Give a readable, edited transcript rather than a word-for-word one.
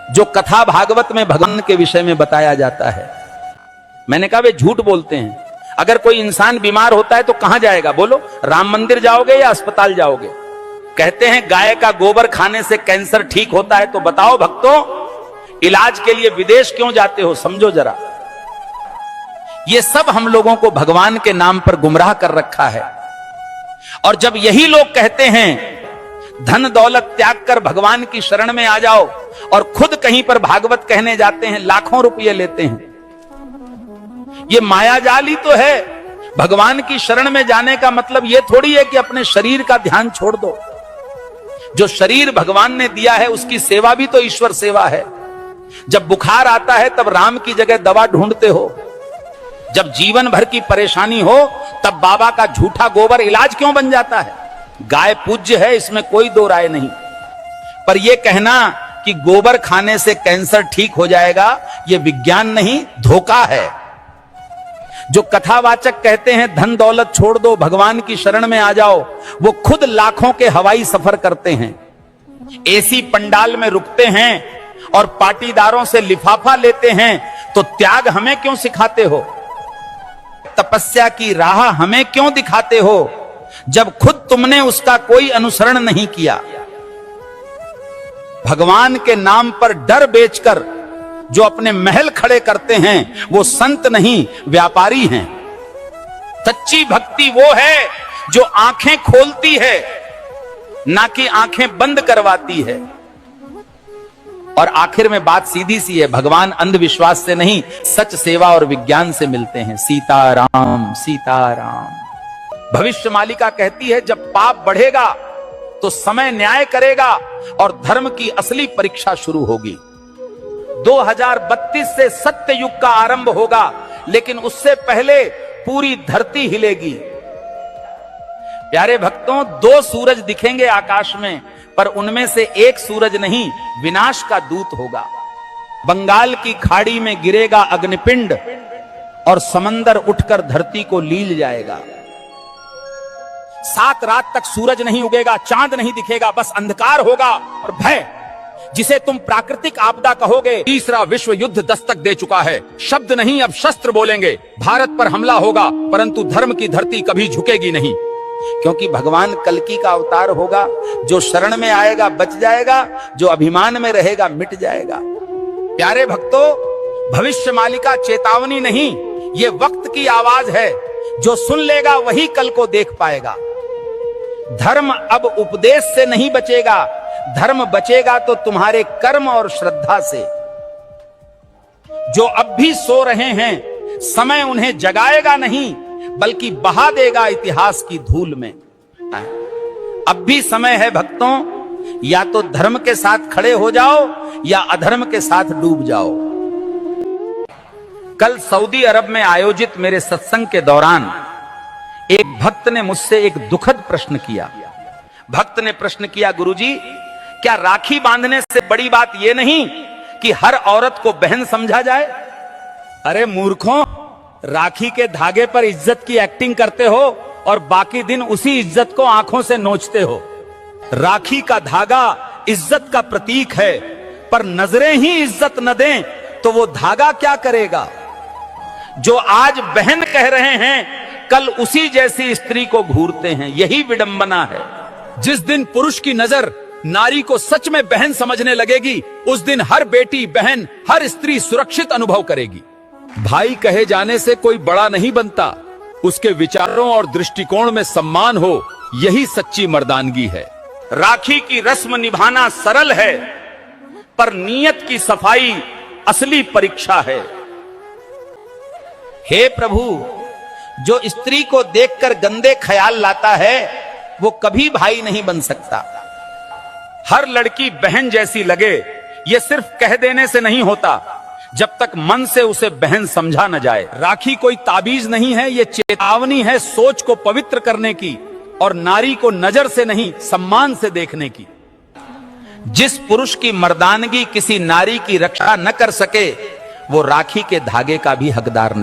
जो कथा भागवत में भगवान के विषय में बताया जाता है। मैंने कहा वे झूठ बोलते हैं। अगर कोई इंसान बीमार होता है तो कहां जाएगा? बोलो, राम मंदिर जाओगे या अस्पताल जाओगे? कहते हैं गाय का गोबर खाने से कैंसर ठीक होता है, तो बताओ भक्तों, इलाज के लिए विदेश क्यों जाते हो? समझो जरा। ये सब हम लोगों को भगवान के नाम पर गुमराह कर रखा है। और जब यही लोग कहते हैं धन दौलत त्याग कर भगवान की शरण में आ जाओ, और खुद कहीं पर भागवत कहने जाते हैं, लाखों रुपये लेते हैं। ये मायाजाल ही तो है। भगवान की शरण में जाने का मतलब यह थोड़ी है कि अपने शरीर का ध्यान छोड़ दो। जो शरीर भगवान ने दिया है उसकी सेवा भी तो ईश्वर सेवा है। जब बुखार आता है तब राम की जगह दवा ढूंढते हो। जब जीवन भर की परेशानी हो तब बाबा का झूठा गोबर इलाज क्यों बन जाता है? गाय पूज्य है, इसमें कोई दो राय नहीं, पर यह कहना कि गोबर खाने से कैंसर ठीक हो जाएगा, यह विज्ञान नहीं, धोखा है। जो कथावाचक कहते हैं धन दौलत छोड़ दो, भगवान की शरण में आ जाओ, वो खुद लाखों के हवाई सफर करते हैं, एसी पंडाल में रुकते हैं और पाटीदारों से लिफाफा लेते हैं। तो त्याग हमें क्यों सिखाते हो? तपस्या की राह हमें क्यों दिखाते हो, जब खुद तुमने उसका कोई अनुसरण नहीं किया? भगवान के नाम पर डर बेचकर जो अपने महल खड़े करते हैं वो संत नहीं, व्यापारी हैं। सच्ची भक्ति वो है जो आंखें खोलती है, ना कि आंखें बंद करवाती है। और आखिर में बात सीधी सी है, भगवान अंधविश्वास से नहीं, सच सेवा और विज्ञान से मिलते हैं। सीताराम सीताराम। भविष्य मालिका कहती है जब पाप बढ़ेगा तो समय न्याय करेगा और धर्म की असली परीक्षा शुरू होगी। 2032 से सत्य युग का आरंभ होगा, लेकिन उससे पहले पूरी धरती हिलेगी। प्यारे भक्तों, 2 सूरज दिखेंगे आकाश में, पर उनमें से एक सूरज नहीं, विनाश का दूत होगा। बंगाल की खाड़ी में गिरेगा अग्निपिंड और समंदर उठकर धरती को लील जाएगा। 7 रात तक सूरज नहीं उगेगा, चांद नहीं दिखेगा, बस अंधकार होगा और भय, जिसे तुम प्राकृतिक आपदा कहोगे। तीसरा विश्व युद्ध दस्तक दे चुका है। शब्द नहीं, अब शस्त्र बोलेंगे। भारत पर हमला होगा, परंतु धर्म की धरती कभी झुकेगी नहीं, क्योंकि भगवान कल्कि का अवतार होगा। जो शरण में आएगा बच जाएगा, जो अभिमान में रहेगा मिट जाएगा। प्यारे भक्तों, भविष्य मालिका चेतावनी नहीं, ये वक्त की आवाज है। जो सुन लेगा वही कल को देख पाएगा। धर्म अब उपदेश से नहीं बचेगा, धर्म बचेगा तो तुम्हारे कर्म और श्रद्धा से। जो अब भी सो रहे हैं, समय उन्हें जगाएगा नहीं, बल्कि बहा देगा इतिहास की धूल में। अब भी समय है भक्तों, या तो धर्म के साथ खड़े हो जाओ या अधर्म के साथ डूब जाओ। कल सऊदी अरब में आयोजित मेरे सत्संग के दौरान एक भक्त ने मुझसे एक दुखद प्रश्न किया। भक्त ने प्रश्न किया, गुरुजी, क्या राखी बांधने से बड़ी बात यह नहीं कि हर औरत को बहन समझा जाए? अरे मूर्खों, राखी के धागे पर इज्जत की एक्टिंग करते हो और बाकी दिन उसी इज्जत को आंखों से नोचते हो। राखी का धागा इज्जत का प्रतीक है, पर नजरें ही इज्जत न दें तो वो धागा क्या करेगा? जो आज बहन कह रहे हैं, कल उसी जैसी स्त्री को घूरते हैं। यही विडंबना है। जिस दिन पुरुष की नजर नारी को सच में बहन समझने लगेगी, उस दिन हर बेटी, बहन, हर स्त्री सुरक्षित अनुभव करेगी। भाई कहे जाने से कोई बड़ा नहीं बनता, उसके विचारों और दृष्टिकोण में सम्मान हो, यही सच्ची मर्दानगी है। राखी की रस्म निभाना सरल है, पर नीयत की सफाई असली परीक्षा है। हे प्रभु, जो स्त्री को देखकर गंदे ख्याल लाता है वो कभी भाई नहीं बन सकता। हर लड़की बहन जैसी लगे, ये सिर्फ कह देने से नहीं होता, जब तक मन से उसे बहन समझा न जाए। राखी कोई ताबीज नहीं है, ये चेतावनी है सोच को पवित्र करने की और नारी को नजर से नहीं सम्मान से देखने की। जिस पुरुष की मर्दानगी किसी नारी की रक्षा न कर सके, वो राखी के धागे का भी हकदार नहीं।